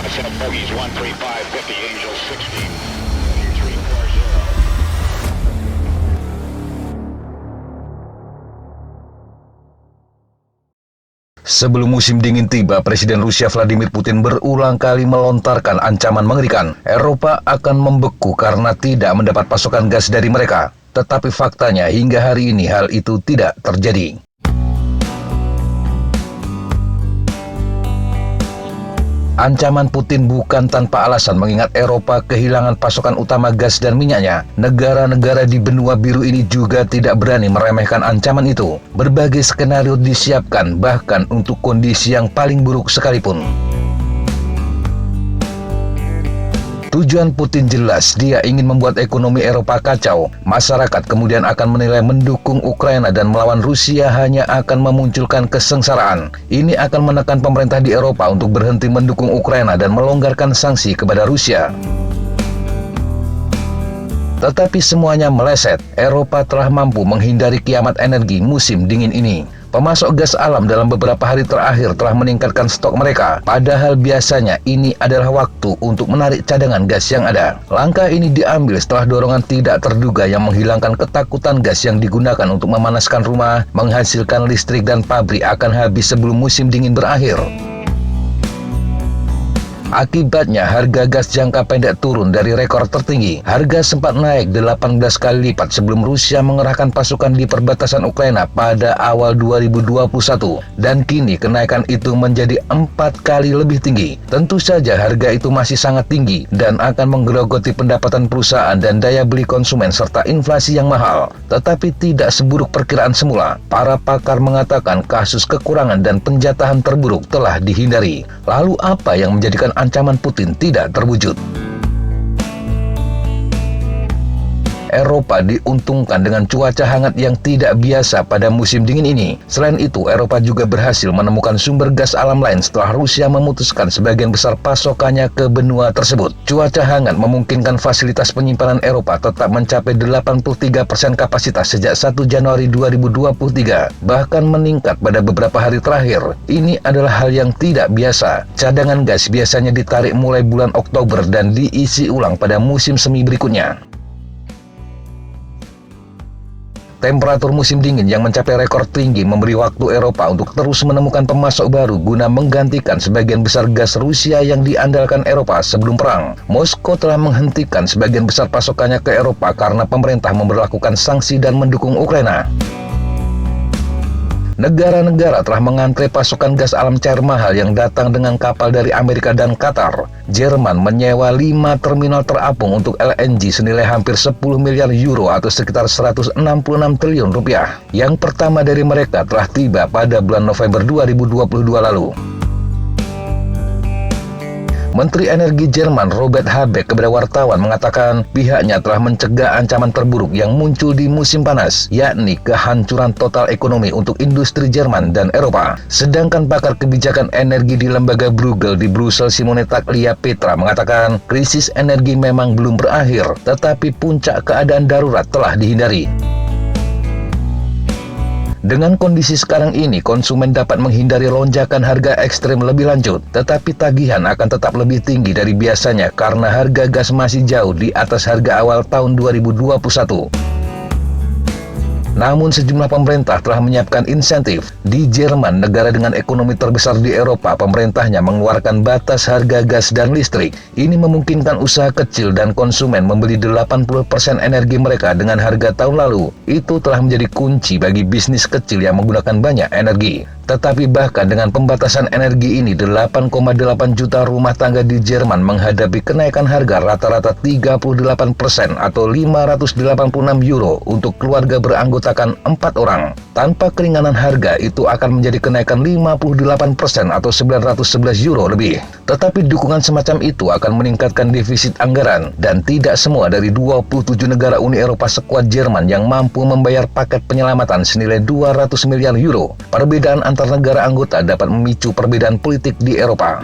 Set bogeys 135, 50, Angel 60. Sebelum musim dingin tiba, Presiden Rusia Vladimir Putin berulang kali melontarkan ancaman mengerikan. Eropa akan membeku karena tidak mendapat pasokan gas dari mereka. Tetapi faktanya hingga hari ini hal itu tidak terjadi. Ancaman Putin bukan tanpa alasan mengingat Eropa kehilangan pasokan utama gas dan minyaknya. Negara-negara di benua biru ini juga tidak berani meremehkan ancaman itu. Berbagai skenario disiapkan bahkan untuk kondisi yang paling buruk sekalipun. Tujuan Putin jelas, dia ingin membuat ekonomi Eropa kacau. Masyarakat kemudian akan menilai mendukung Ukraina dan melawan Rusia hanya akan memunculkan kesengsaraan. Ini akan menekan pemerintah di Eropa untuk berhenti mendukung Ukraina dan melonggarkan sanksi kepada Rusia. Tetapi semuanya meleset. Eropa telah mampu menghindari kiamat energi musim dingin ini. Pemasok gas alam dalam beberapa hari terakhir telah meningkatkan stok mereka. Padahal biasanya ini adalah waktu untuk menarik cadangan gas yang ada. Langkah ini diambil setelah dorongan tidak terduga yang menghilangkan ketakutan gas yang digunakan untuk memanaskan rumah, menghasilkan listrik dan pabrik akan habis sebelum musim dingin berakhir. Akibatnya harga gas jangka pendek turun dari rekor tertinggi. Harga sempat naik 18 kali lipat sebelum Rusia mengerahkan pasukan di perbatasan Ukraina pada awal 2021. Dan kini kenaikan itu menjadi 4 kali lebih tinggi. Tentu saja harga itu masih sangat tinggi dan akan menggerogoti pendapatan perusahaan dan daya beli konsumen serta inflasi yang mahal. Tetapi tidak seburuk perkiraan semula. Para pakar mengatakan kasus kekurangan dan penjatahan terburuk telah dihindari. Lalu apa yang menjadikan ancaman Putin tidak terwujud? Eropa diuntungkan dengan cuaca hangat yang tidak biasa pada musim dingin ini. Selain itu, Eropa juga berhasil menemukan sumber gas alam lain setelah Rusia memutuskan sebagian besar pasokannya ke benua tersebut. Cuaca hangat memungkinkan fasilitas penyimpanan Eropa tetap mencapai 83% kapasitas sejak 1 Januari 2023, bahkan meningkat pada beberapa hari terakhir. Ini adalah hal yang tidak biasa. Cadangan gas biasanya ditarik mulai bulan Oktober dan diisi ulang pada musim semi berikutnya. Temperatur musim dingin yang mencapai rekor tinggi memberi waktu Eropa untuk terus menemukan pemasok baru guna menggantikan sebagian besar gas Rusia yang diandalkan Eropa sebelum perang. Moskow telah menghentikan sebagian besar pasokannya ke Eropa karena pemerintah memberlakukan sanksi dan mendukung Ukraina. Negara-negara telah mengantre pasokan gas alam cair mahal yang datang dengan kapal dari Amerika dan Qatar. Jerman menyewa 5 terminal terapung untuk LNG senilai hampir 10 miliar euro atau sekitar 166 triliun rupiah. Yang pertama dari mereka telah tiba pada bulan November 2022 lalu. Menteri Energi Jerman Robert Habeck kepada wartawan mengatakan pihaknya telah mencegah ancaman terburuk yang muncul di musim panas, yakni kehancuran total ekonomi untuk industri Jerman dan Eropa. Sedangkan pakar kebijakan energi di lembaga Bruegel di Brussel Simonetta Petra mengatakan krisis energi memang belum berakhir, tetapi puncak keadaan darurat telah dihindari. Dengan kondisi sekarang ini, konsumen dapat menghindari lonjakan harga ekstrim lebih lanjut, tetapi tagihan akan tetap lebih tinggi dari biasanya karena harga gas masih jauh di atas harga awal tahun 2021. Namun sejumlah pemerintah telah menyiapkan insentif. Di Jerman, negara dengan ekonomi terbesar di Eropa, pemerintahnya mengeluarkan batas harga gas dan listrik. Ini memungkinkan usaha kecil dan konsumen membeli 80% energi mereka dengan harga tahun lalu. Itu telah menjadi kunci bagi bisnis kecil yang menggunakan banyak energi. Tetapi bahkan dengan pembatasan energi ini, 8,8 juta rumah tangga di Jerman menghadapi kenaikan harga rata-rata 38% atau 586 euro untuk keluarga beranggotakan 4 orang. Tanpa keringanan harga, itu akan menjadi kenaikan 58% atau 911 euro lebih. Tetapi dukungan semacam itu akan meningkatkan defisit anggaran, dan tidak semua dari 27 negara Uni Eropa sekuat Jerman yang mampu membayar paket penyelamatan senilai 200 miliar euro. Perbedaan antar negara anggota dapat memicu perbedaan politik di Eropa.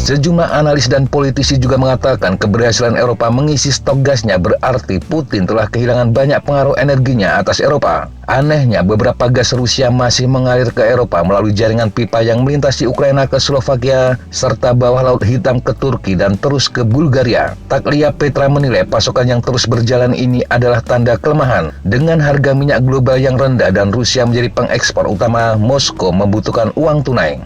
Sejumlah analis dan politisi juga mengatakan keberhasilan Eropa mengisi stok gasnya berarti Putin telah kehilangan banyak pengaruh energinya atas Eropa. Anehnya, beberapa gas Rusia masih mengalir ke Eropa melalui jaringan pipa yang melintasi Ukraina ke Slovakia, serta bawah Laut Hitam ke Turki dan terus ke Bulgaria. Taklia Petra menilai pasokan yang terus berjalan ini adalah tanda kelemahan. Dengan harga minyak global yang rendah dan Rusia menjadi pengekspor utama, Moskow membutuhkan uang tunai.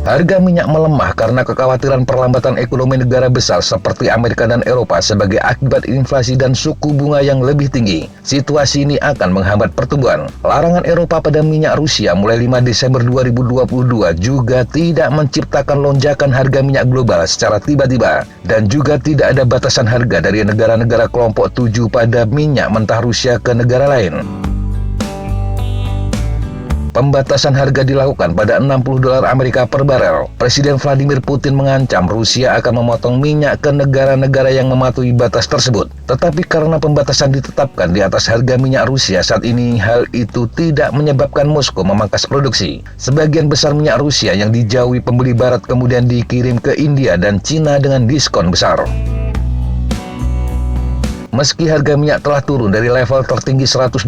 Harga minyak melemah karena kekhawatiran perlambatan ekonomi negara besar seperti Amerika dan Eropa sebagai akibat inflasi dan suku bunga yang lebih tinggi. Situasi ini akan menghambat pertumbuhan. Larangan Eropa pada minyak Rusia mulai 5 Desember 2022 juga tidak menciptakan lonjakan harga minyak global secara tiba-tiba. Dan juga tidak ada batasan harga dari negara-negara kelompok 7 pada minyak mentah Rusia ke negara lain. Pembatasan harga dilakukan pada $60 Amerika per barel. Presiden Vladimir Putin mengancam Rusia akan memotong minyak ke negara-negara yang mematuhi batas tersebut. Tetapi karena pembatasan ditetapkan di atas harga minyak Rusia saat ini, hal itu tidak menyebabkan Moskow memangkas produksi. Sebagian besar minyak Rusia yang dijauhi pembeli barat kemudian dikirim ke India dan Cina dengan diskon besar. Meski harga minyak telah turun dari level tertinggi $120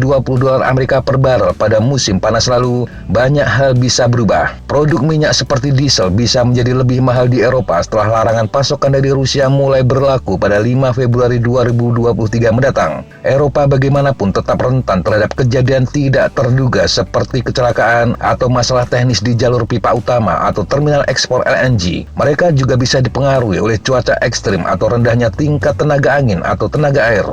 Amerika per barel pada musim panas lalu, banyak hal bisa berubah. Produk minyak seperti diesel bisa menjadi lebih mahal di Eropa setelah larangan pasokan dari Rusia mulai berlaku pada 5 Februari 2023 mendatang. Eropa bagaimanapun tetap rentan terhadap kejadian tidak terduga seperti kecelakaan atau masalah teknis di jalur pipa utama atau terminal ekspor LNG. Mereka juga bisa dipengaruhi oleh cuaca ekstrim atau rendahnya tingkat tenaga angin atau tenaga air.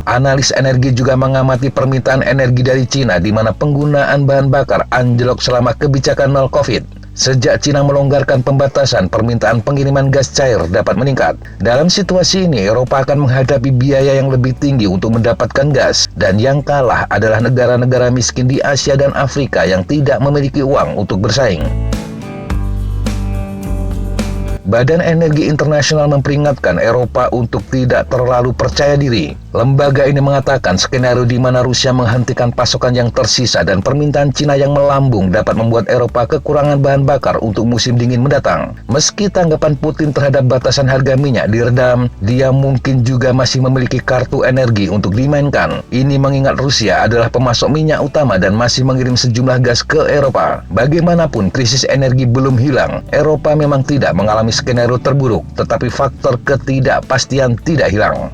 Analis energi juga mengamati permintaan energi dari Cina di mana penggunaan bahan bakar anjlok selama kebijakan nol COVID. Sejak Cina melonggarkan pembatasan, permintaan pengiriman gas cair dapat meningkat. Dalam situasi ini, Eropa akan menghadapi biaya yang lebih tinggi untuk mendapatkan gas. Dan yang kalah adalah negara-negara miskin di Asia dan Afrika yang tidak memiliki uang untuk bersaing. Badan Energi Internasional memperingatkan Eropa untuk tidak terlalu percaya diri. Lembaga ini mengatakan skenario di mana Rusia menghentikan pasokan yang tersisa dan permintaan Cina yang melambung dapat membuat Eropa kekurangan bahan bakar untuk musim dingin mendatang. Meski tanggapan Putin terhadap batasan harga minyak diredam, dia mungkin juga masih memiliki kartu energi untuk dimainkan. Ini mengingat Rusia adalah pemasok minyak utama dan masih mengirim sejumlah gas ke Eropa. Bagaimanapun, krisis energi belum hilang. Eropa memang tidak mengalami skenario terburuk, tetapi faktor ketidakpastian tidak hilang.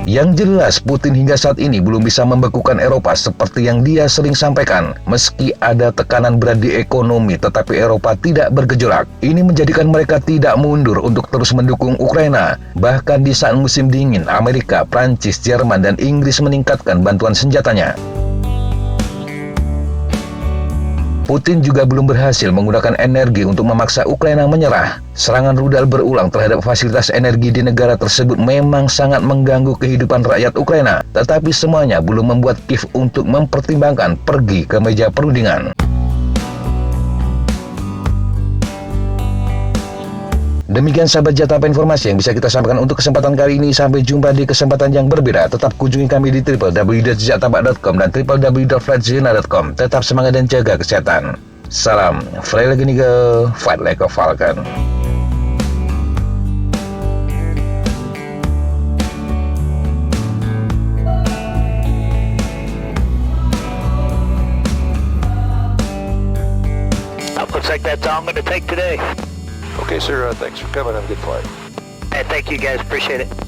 Yang jelas, Putin hingga saat ini belum bisa membekukan Eropa seperti yang dia sering sampaikan. Meski ada tekanan berat di ekonomi, tetapi Eropa tidak bergejolak. Ini menjadikan mereka tidak mundur untuk terus mendukung Ukraina. Bahkan di saat musim dingin, Amerika, Prancis, Jerman, dan Inggris meningkatkan bantuan senjatanya. Putin juga belum berhasil menggunakan energi untuk memaksa Ukraina menyerah. Serangan rudal berulang terhadap fasilitas energi di negara tersebut memang sangat mengganggu kehidupan rakyat Ukraina. Tetapi semuanya belum membuat Kiev untuk mempertimbangkan pergi ke meja perundingan. Demikian sahabat Jatapa informasi yang bisa kita sampaikan untuk kesempatan kali ini. Sampai jumpa di kesempatan yang berbeda. Tetap kunjungi kami di www.jatapa.com dan www.flatzina.com. Tetap semangat dan jaga kesehatan. Salam Fly Like an Eagle, Fight Like a Falcon. Looks like that's all I'm going to take today. Okay, sir. Thanks for coming. Have a good flight. Hey, thank you guys. Appreciate it.